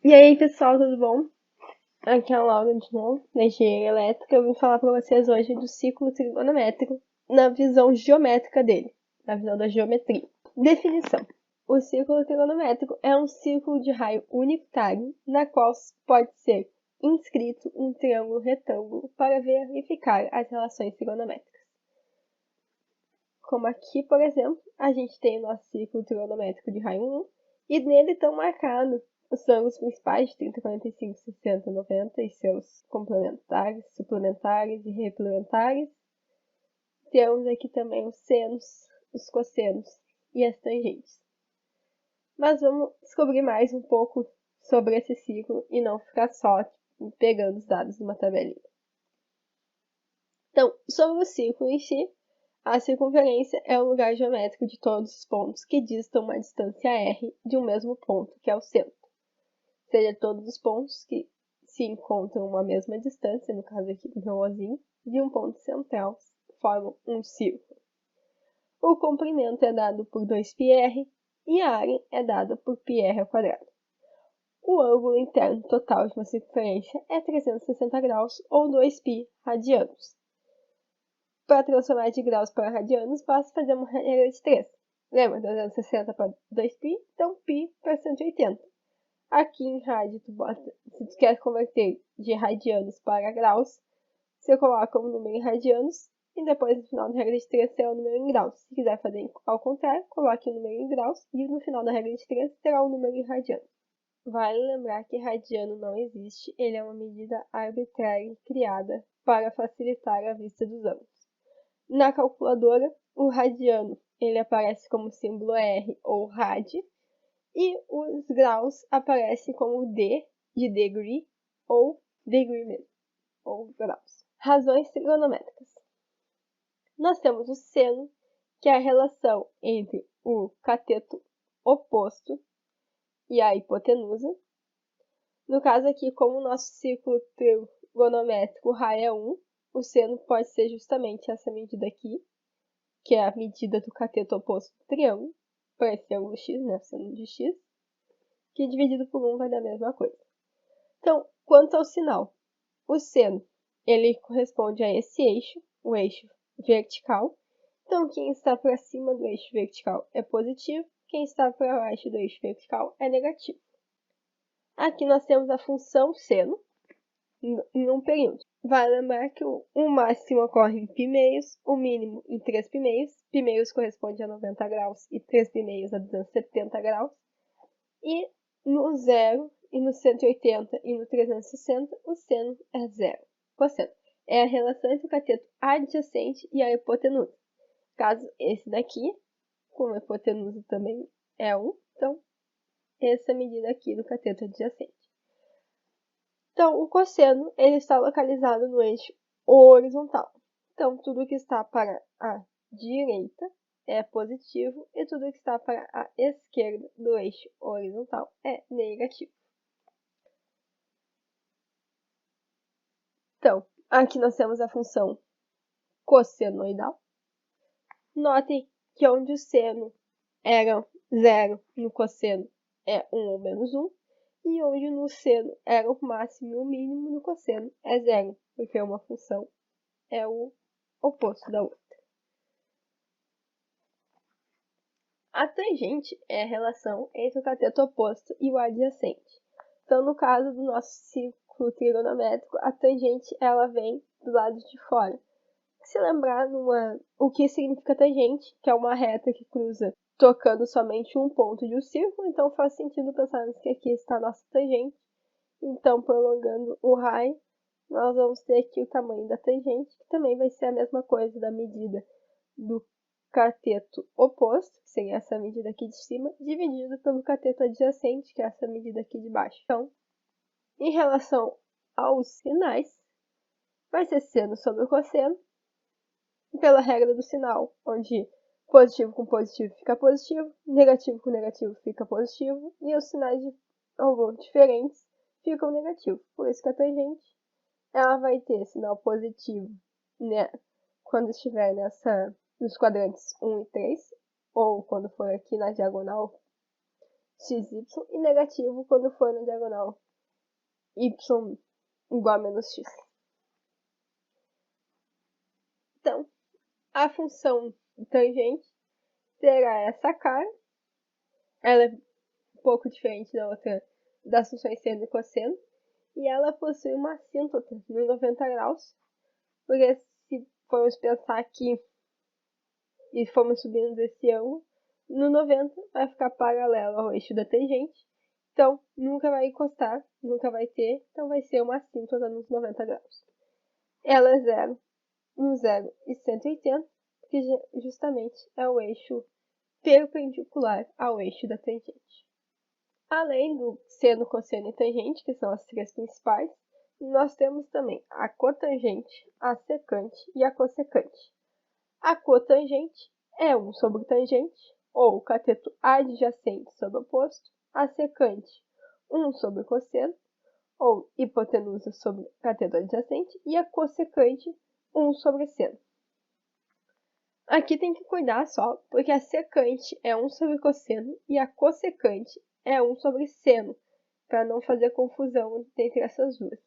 E aí, pessoal, tudo bom? Aqui é a Laura de novo, da Engenharia Elétrica. Eu vim falar para vocês hoje do ciclo trigonométrico na visão geométrica dele, na visão da geometria. Definição. O ciclo trigonométrico é um ciclo de raio unitário, na qual pode ser inscrito um triângulo retângulo para verificar as relações trigonométricas. Como aqui, por exemplo, a gente tem o nosso ciclo trigonométrico de raio 1, e nele estão marcados os ângulos principais de 30, 45, 60, 90 e seus complementares, suplementares e replementares. Temos aqui também os senos, os cossenos e as tangentes. Mas vamos descobrir mais um pouco sobre esse ciclo e não ficar só pegando os dados de uma tabelinha. Então, sobre o ciclo em si, a circunferência é o lugar geométrico de todos os pontos que distam uma distância r de um mesmo ponto, que é o centro. Ou seja, todos os pontos que se encontram a uma mesma distância, no caso aqui do meu ozinho, de um ponto central, formam um círculo. O comprimento é dado por 2πr e a área é dada por πr ao quadrado. O ângulo interno total de uma circunferência é 360 graus ou 2π radianos. Para transformar de graus para radianos, basta fazer uma regra de 3. Lembra? 360 para 2π, então π para 180. Aqui em rádio, se tu quer converter de radianos para graus, você coloca o número em radianos e depois no final da regra de 3 terá o número em graus. Se quiser fazer ao contrário, coloque o número em graus e no final da regra de 3 terá o número em radianos. Vale lembrar que radiano não existe, ele é uma medida arbitrária criada para facilitar a vista dos ângulos. Na calculadora, o radiano ele aparece como símbolo R ou rad, e os graus aparecem como D de degree ou degree mesmo, ou graus. Razões trigonométricas. Nós temos o seno, que é a relação entre o cateto oposto e a hipotenusa. No caso aqui, como o nosso círculo trigonométrico raio é 1, o seno pode ser justamente essa medida aqui, que é a medida do cateto oposto do triângulo, para esse ângulo x, né, seno de x, que dividido por 1 vai dar a mesma coisa. Então, quanto ao sinal, o seno, ele corresponde a esse eixo, o eixo vertical. Então, quem está para cima do eixo vertical é positivo, quem está para baixo do eixo vertical é negativo. Aqui nós temos a função seno em um período. Vale lembrar que o máximo ocorre em π-meios, o mínimo em 3 π-meios. Π-meios corresponde a 90 graus e 3 π-meios a 270 graus. E no 0, e no 180 e no 360, o seno é 0. Cosseno é a relação entre o cateto adjacente e a hipotenusa. Caso esse daqui, como a hipotenusa também é 1, então essa medida aqui do cateto adjacente. Então, o cosseno ele está localizado no eixo horizontal. Então, tudo que está para a direita é positivo e tudo que está para a esquerda do eixo horizontal é negativo. Então, aqui nós temos a função cossenoidal. Notem que onde o seno era 0, no cosseno é 1 ou menos 1. E onde no seno era o máximo e o mínimo, no cosseno é 0, porque uma função é o oposto da outra. A tangente é a relação entre o cateto oposto e o adjacente. Então, no caso do nosso círculo trigonométrico, a tangente ela vem do lado de fora. Se lembrar o que significa tangente, que é uma reta que cruza tocando somente um ponto de um círculo, então faz sentido pensarmos que aqui está a nossa tangente. Então, prolongando o raio, nós vamos ter aqui o tamanho da tangente, que também vai ser a mesma coisa da medida do cateto oposto, que seria essa medida aqui de cima, dividido pelo cateto adjacente, que é essa medida aqui de baixo. Então, em relação aos sinais, vai ser seno sobre o cosseno, pela regra do sinal, onde positivo com positivo fica positivo, negativo com negativo fica positivo, e os sinais de ângulo diferentes ficam negativos. Por isso que a tangente ela vai ter sinal positivo, né, quando estiver nos quadrantes 1 e 3, ou quando for aqui na diagonal xy e negativo quando for na diagonal y igual a menos x. Então, a função tangente terá essa cara. Ela é um pouco diferente das funções seno e cosseno. E ela possui uma assíntota no 90 graus. Porque se formos pensar aqui e formos subindo desse ângulo, no 90 vai ficar paralelo ao eixo da tangente. Então, nunca vai encostar, nunca vai ter. Então, vai ser uma assíntota nos 90 graus. Ela é zero no 0 e 180, que justamente é o eixo perpendicular ao eixo da tangente. Além do seno, cosseno e tangente, que são as três principais, nós temos também a cotangente, a secante e a cossecante. A cotangente é 1 sobre tangente, ou cateto adjacente sobre oposto. A secante, 1 sobre cosseno, ou hipotenusa sobre cateto adjacente. E a cossecante, 1 sobre seno. Aqui tem que cuidar só, porque a secante é 1 sobre cosseno e a cossecante é 1 sobre seno, para não fazer confusão entre essas duas.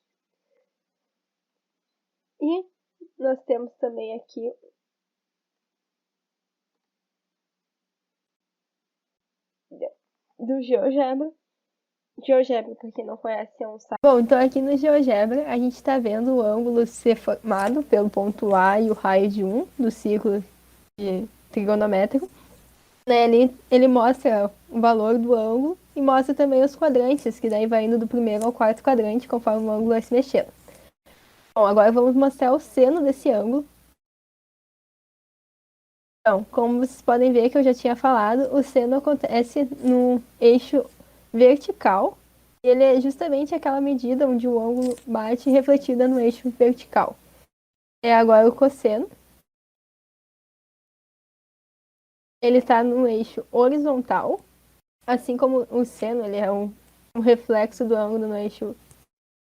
E nós temos também aqui do GeoGebra. GeoGebra, para quem não conhece, é um site. Bom, então aqui no GeoGebra a gente está vendo o ângulo ser formado pelo ponto A e o raio de 1 do círculo trigonométrico. Ele mostra o valor do ângulo e mostra também os quadrantes, que daí vai indo do primeiro ao quarto quadrante conforme o ângulo vai se mexendo. Bom, agora vamos mostrar o seno desse ângulo. Então, como vocês podem ver que eu já tinha falado, o seno acontece no eixo vertical. E ele é justamente aquela medida onde o ângulo bate refletida no eixo vertical. Agora o cosseno. Ele está no eixo horizontal. Assim como o seno, ele é um reflexo do ângulo no eixo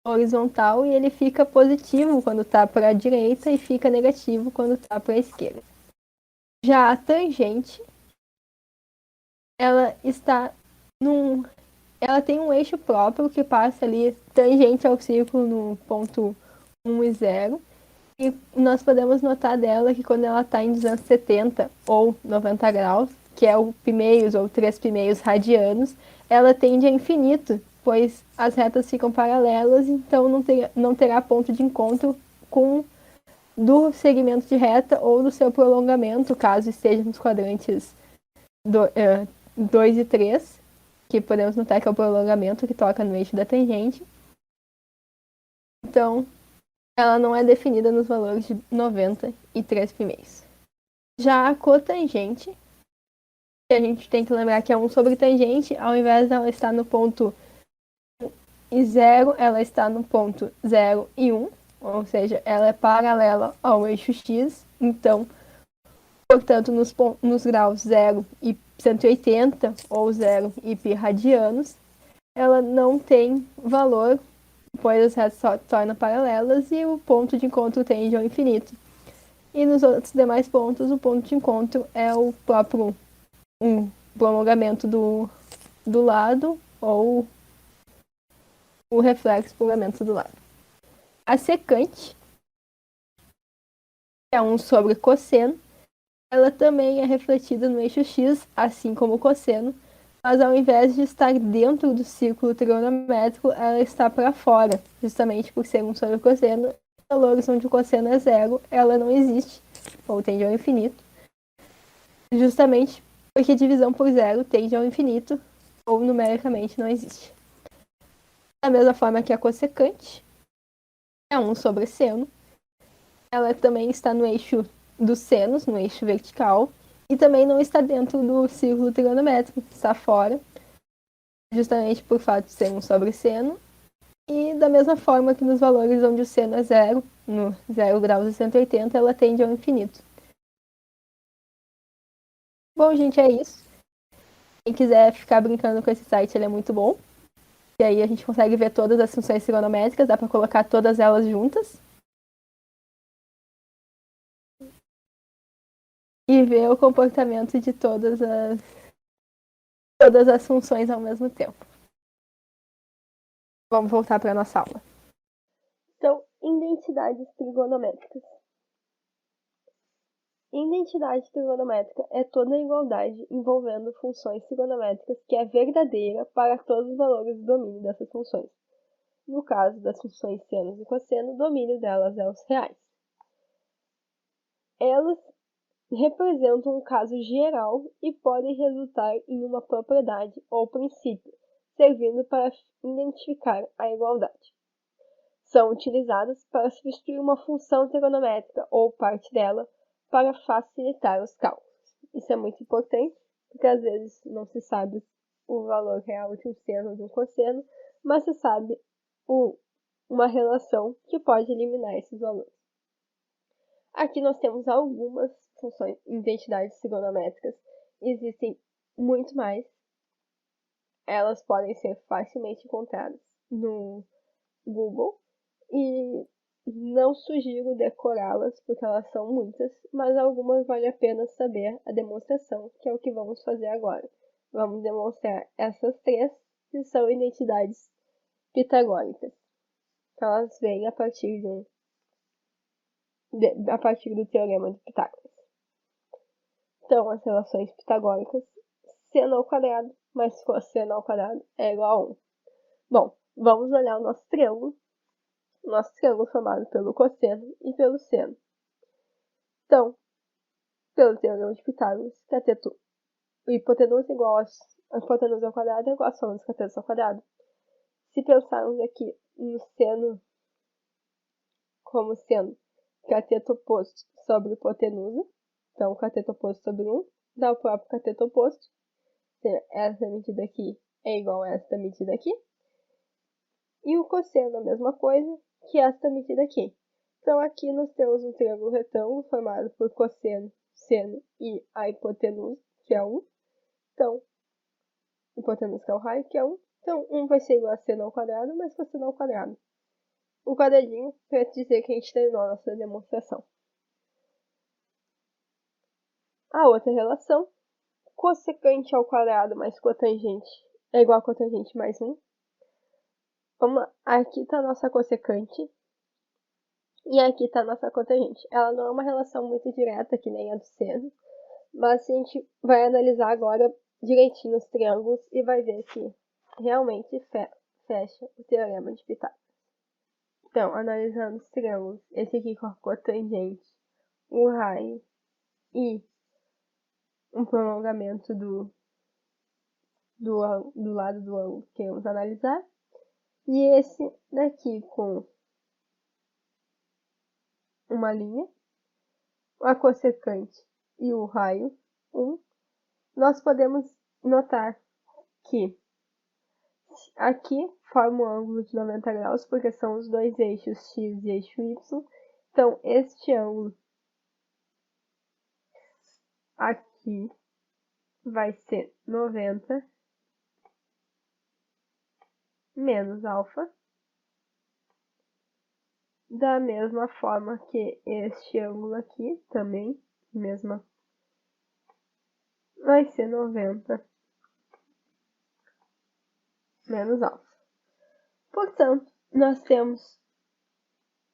horizontal. E ele fica positivo quando está para a direita e fica negativo quando está para a esquerda. Já a tangente, ela tem um eixo próprio que passa ali tangente ao círculo no ponto 1 e 0. E nós podemos notar dela que quando ela está em 270 ou 90 graus, que é o primeiros ou 3 primeiros radianos, ela tende a infinito, pois as retas ficam paralelas, então não terá ponto de encontro do segmento de reta ou do seu prolongamento, caso esteja nos quadrantes 2 e 3, que podemos notar que é o prolongamento que toca no eixo da tangente. Então, ela não é definida nos valores de 90 e 3 primeiros. Já a cotangente, que a gente tem que lembrar que é 1 sobre tangente, ao invés de ela estar no ponto 1 e 0, ela está no ponto 0 e 1, ou seja, ela é paralela ao eixo x. Então, portanto, nos graus 0 e 180 ou 0 e pi radianos, ela não tem valor, pois as retas só tornam paralelas e o ponto de encontro tende ao infinito. E nos outros demais pontos, o ponto de encontro é o próprio prolongamento do lado ou o reflexo prolongamento do lado. A secante, que é 1 sobre cosseno, ela também é refletida no eixo x, assim como o cosseno, mas ao invés de estar dentro do círculo trigonométrico, ela está para fora, justamente por ser 1 sobre cosseno. Valores onde o cosseno é 0, ela não existe, ou tende ao infinito, justamente porque divisão por 0 tende ao infinito, ou numericamente não existe. Da mesma forma que a cossecante, é 1 sobre seno, ela também está no eixo dos senos, no eixo vertical, e também não está dentro do círculo trigonométrico, está fora, justamente por fato de ser 1 sobre seno. E da mesma forma que nos valores onde o seno é 0, no 0 graus e 180, ela tende ao infinito. Bom, gente, é isso. Quem quiser ficar brincando com esse site, ele é muito bom. E aí a gente consegue ver todas as funções trigonométricas, dá para colocar todas elas juntas. E ver o comportamento de todas as todas as funções ao mesmo tempo. Vamos voltar para a nossa aula. Então, identidades trigonométricas. Identidade trigonométrica é toda a igualdade envolvendo funções trigonométricas que é verdadeira para todos os valores do domínio dessas funções. No caso das funções seno e cosseno, o domínio delas é os reais. Elas representam um caso geral e podem resultar em uma propriedade ou princípio, servindo para identificar a igualdade. São utilizadas para substituir uma função trigonométrica ou parte dela para facilitar os cálculos. Isso é muito importante, porque às vezes não se sabe o valor real de um seno ou de um cosseno, mas se sabe uma relação que pode eliminar esses valores. Aqui nós temos algumas funções, identidades trigonométricas. Existem muito mais. Elas podem ser facilmente encontradas no Google e não sugiro decorá-las porque elas são muitas, mas algumas vale a pena saber a demonstração, que é o que vamos fazer agora. Vamos demonstrar essas três, que são identidades pitagóricas. Elas vêm a partir do teorema de Pitágoras. Então, as relações pitagóricas, seno ao quadrado mais cosseno ao quadrado é igual a 1. Bom, vamos olhar o nosso triângulo. Nosso triângulo formado pelo cosseno e pelo seno. Então, pelo teorema de Pitágoras, cateto hipotenusa igual a hipotenusa ao quadrado é igual a soma dos catetos ao quadrado. Se pensarmos aqui no seno como sendo cateto oposto sobre hipotenusa, então cateto oposto sobre 1 dá o próprio cateto oposto. Essa medida aqui é igual a esta medida aqui. E o cosseno, a mesma coisa que esta medida aqui. Então, aqui nós temos um triângulo retângulo formado por cosseno, seno e a hipotenusa, que é 1. Então, hipotenusa que é o raio, que é 1. Então, 1 vai ser igual a seno ao quadrado, mais cosseno ao quadrado. O quadradinho para dizer que a gente terminou a nossa demonstração. A outra relação, cossecante ao quadrado mais cotangente é igual a cotangente mais 1. Vamos lá. Aqui está a nossa cossecante e aqui está a nossa cotangente. Ela não é uma relação muito direta, que nem a do seno, mas a gente vai analisar agora direitinho os triângulos e vai ver que realmente fecha o teorema de Pitágoras. Então, analisando os triângulos, esse aqui com a cotangente, o raio e um prolongamento do lado do ângulo que queremos analisar. E esse daqui com uma linha, a cossecante e o raio 1, nós podemos notar que aqui forma um ângulo de 90 graus, porque são os dois eixos x e eixo y. Então, este ângulo aqui vai ser 90 menos alfa, da mesma forma que este ângulo aqui, também, vai ser 90 menos alfa. Portanto, nós temos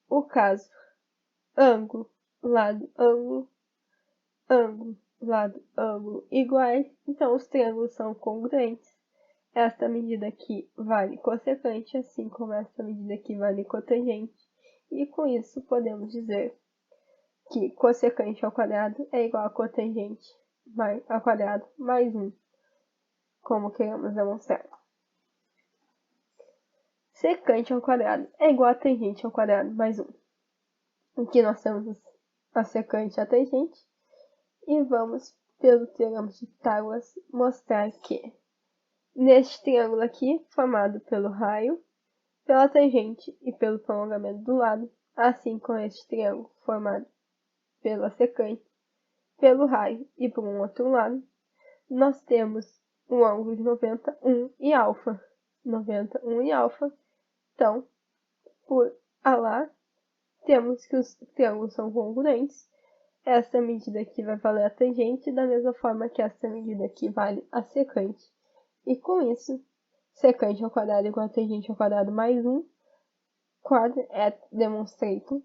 o caso ângulo, lado, ângulo, ângulo, lado, ângulo iguais. Então, os triângulos são congruentes. Esta medida aqui vale cossecante, assim como esta medida aqui vale cotangente. E com isso, podemos dizer que cossecante ao quadrado é igual a cotangente ao quadrado mais 1, como queremos demonstrar. Secante ao quadrado é igual a tangente ao quadrado mais 1. Aqui nós temos a secante e a tangente. E vamos, pelo teorema de Pitágoras, mostrar que neste triângulo aqui, formado pelo raio, pela tangente e pelo prolongamento do lado, assim como este triângulo formado pela secante, pelo raio e por um outro lado, nós temos um ângulo de 90, 1 e alfa. 90, 1 e alfa. Então, por lá, temos que os triângulos são congruentes. Essa medida aqui vai valer a tangente, da mesma forma que essa medida aqui vale a secante. E com isso, secante ao quadrado igual a tangente ao quadrado mais 1, quad et demonstratum,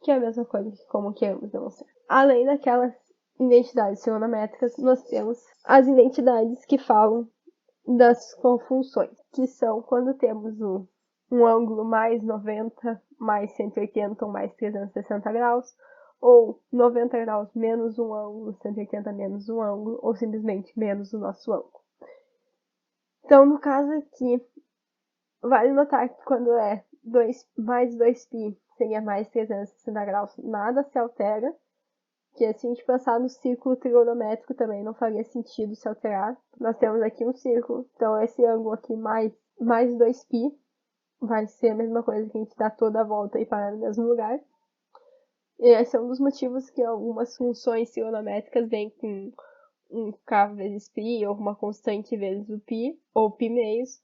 que é a mesma coisa que como queremos demonstrar. Além daquelas identidades trigonométricas, nós temos as identidades que falam das confunções, que são quando temos um ângulo mais 90, mais 180 ou mais 360 graus, ou 90 graus menos um ângulo, 180 menos um ângulo, ou simplesmente menos o nosso ângulo. Então, no caso aqui, vale notar que quando é mais 2π seria mais 360 graus, nada se altera, que se a gente pensar no círculo trigonométrico também não faria sentido se alterar. Nós temos aqui um círculo, então esse ângulo aqui mais 2π vai ser a mesma coisa que a gente dá toda a volta e parar no mesmo lugar. E esse é um dos motivos que algumas funções trigonométricas vêm com um k vezes π, ou uma constante vezes o π, ou π meios,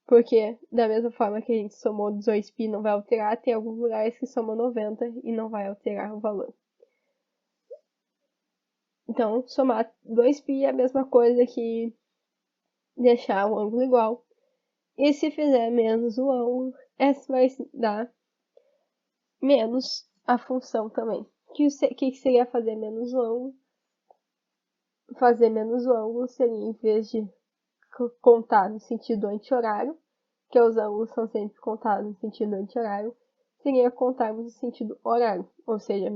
porque da mesma forma que a gente somou 2π não vai alterar, tem alguns lugares que somam 90 e não vai alterar o valor. Então, somar 2π é a mesma coisa que deixar o ângulo igual. E se fizer menos o ângulo, essa vai dar menos a função também. O que seria fazer menos o ângulo? Fazer menos o ângulo seria, em vez de contar no sentido anti-horário, que os ângulos são sempre contados no sentido anti-horário, seria contarmos no sentido horário, ou seja,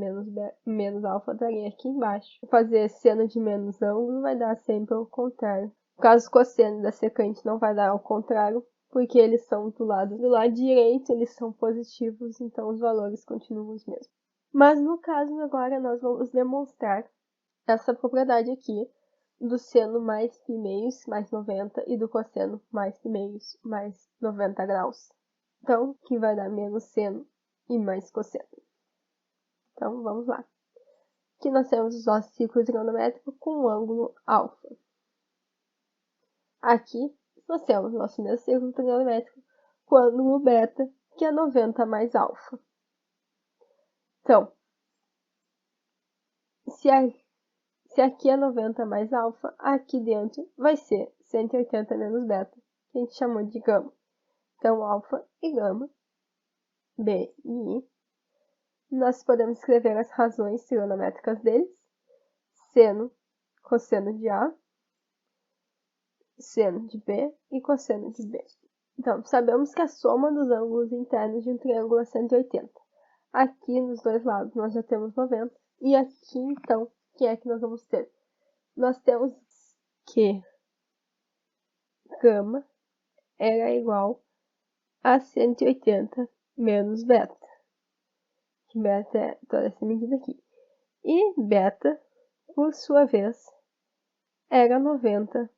menos alfa daria aqui embaixo. Fazer seno de menos ângulo vai dar sempre ao contrário. No caso, cosseno da secante não vai dar ao contrário, porque eles são do lado direito, eles são positivos, então os valores continuam os mesmos. Mas no caso agora nós vamos demonstrar essa propriedade aqui do seno mais π meios mais 90 e do cosseno mais π meios mais 90 graus. Então, que vai dar menos seno e mais cosseno. Então, vamos lá. Aqui nós temos o nosso círculo trigonométrico com o ângulo alfa. Aqui nós temos o nosso mesmo círculo trigonométrico com o ângulo beta, que é 90 mais alfa. Então, se aqui é 90 mais alfa, aqui dentro vai ser 180 menos beta, que a gente chamou de gama. Então, alfa e gama, B e I. Nós podemos escrever as razões trigonométricas deles. Seno, cosseno de A, seno de B e cosseno de B. Então, sabemos que a soma dos ângulos internos de um triângulo é 180. Aqui, nos dois lados, nós já temos 90. E aqui, então, o que é que nós vamos ter? Nós temos que gama era igual a 180 menos beta. Que beta é toda essa medida aqui. E beta, por sua vez, era 90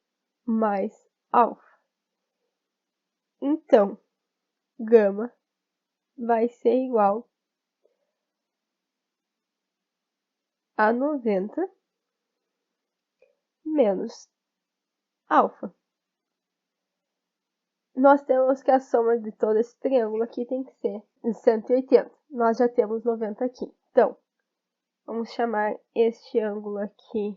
mais alfa. Então, gama vai ser igual a 90 menos alfa. Nós temos que a soma de todo esse triângulo aqui tem que ser de 180. Nós já temos 90 aqui. Então, vamos chamar este ângulo aqui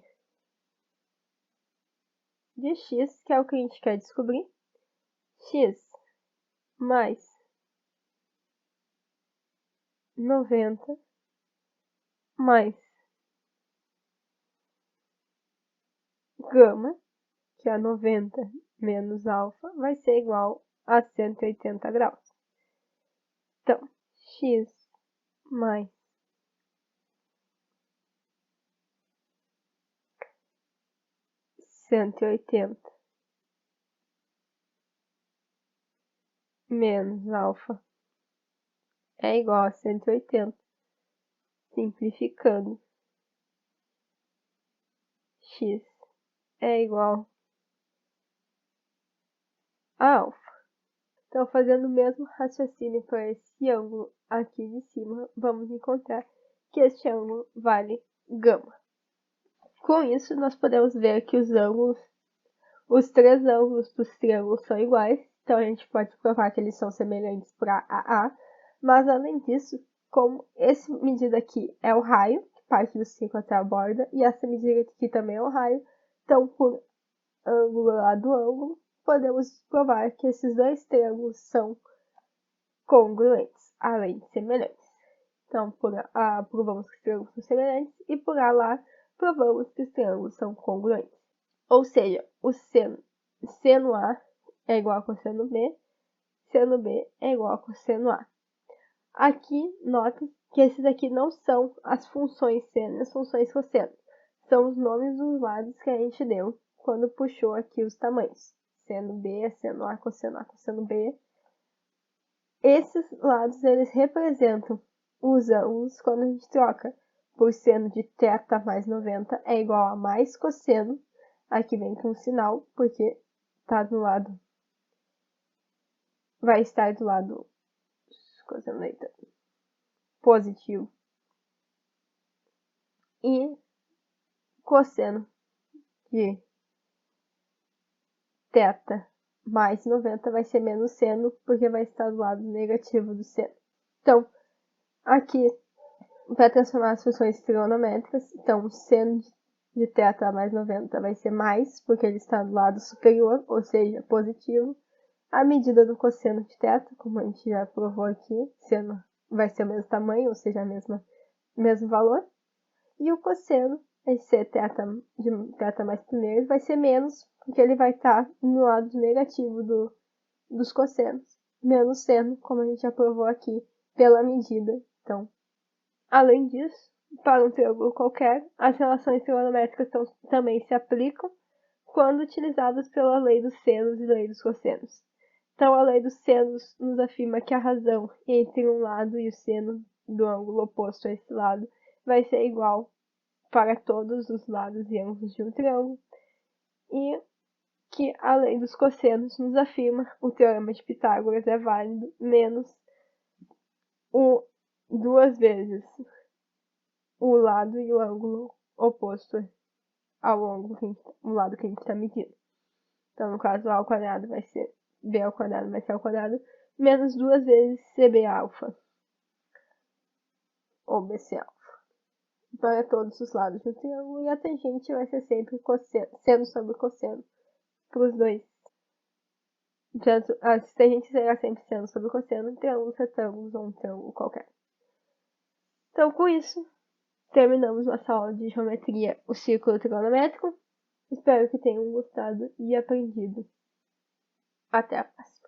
de x, que é o que a gente quer descobrir. X mais 90 mais gama, que é 90 menos alfa, vai ser igual a 180 graus. Então, x mais 180 menos alfa é igual a 180. Simplificando, x é igual a alfa. Então, fazendo o mesmo raciocínio para esse ângulo aqui de cima, vamos encontrar que este ângulo vale gama. Com isso, nós podemos ver que os três ângulos dos triângulos são iguais, então a gente pode provar que eles são semelhantes para AA, mas além disso, como essa medida aqui é o raio, que parte do círculo até a borda, e essa medida aqui também é o raio, então por ângulo lá do ângulo, podemos provar que esses dois triângulos são congruentes, além de semelhantes. Então, por A provamos que os triângulos são semelhantes e por A lá provamos que os triângulos são congruentes. Ou seja, o seno A é igual a cosseno B, seno B é igual a cosseno A. Aqui, nota que esses aqui não são as funções seno e as funções cosseno. São os nomes dos lados que a gente deu quando puxou aqui os tamanhos. Seno B, seno A, cosseno B. Esses lados, eles representam os ângulos quando a gente troca por seno de θ mais 90 é igual a mais cosseno. Aqui vem com um sinal, porque tá do lado, vai estar do lado positivo. E cosseno de θ mais 90 vai ser menos seno, porque vai estar do lado negativo do seno. Então, aqui, para transformar as funções trigonométricas, então, seno de θ mais 90 vai ser mais, porque ele está do lado superior, ou seja, positivo. A medida do cosseno de θ, como a gente já provou aqui, seno vai ser o mesmo tamanho, ou seja, mesmo valor. E o cosseno, esse θ de θ mais primeiro, vai ser menos, porque ele vai estar no lado negativo dos cossenos. Menos seno, como a gente já provou aqui, pela medida. Então, além disso, para um triângulo qualquer, as relações trigonométricas também se aplicam quando utilizadas pela lei dos senos e lei dos cossenos. Então, a lei dos senos nos afirma que a razão entre um lado e o seno do ângulo oposto a esse lado vai ser igual para todos os lados e ângulos de um triângulo. E que a lei dos cossenos nos afirma o teorema de Pitágoras é válido menos duas vezes o lado e o ângulo oposto ao ângulo o lado que a gente está medindo. Então, no caso, A ao quadrado vai ser B ao quadrado vai ser ao quadrado menos duas vezes CB alfa ou BC alfa para todos os lados do triângulo, e a tangente vai ser sempre seno sobre cosseno para os dois. Tanto, a tangente será sempre seno sobre cosseno em triângulos, retângulos ou um triângulo qualquer. Então, com isso, terminamos nossa aula de geometria, o círculo trigonométrico. Espero que tenham gostado e aprendido. Até a próxima.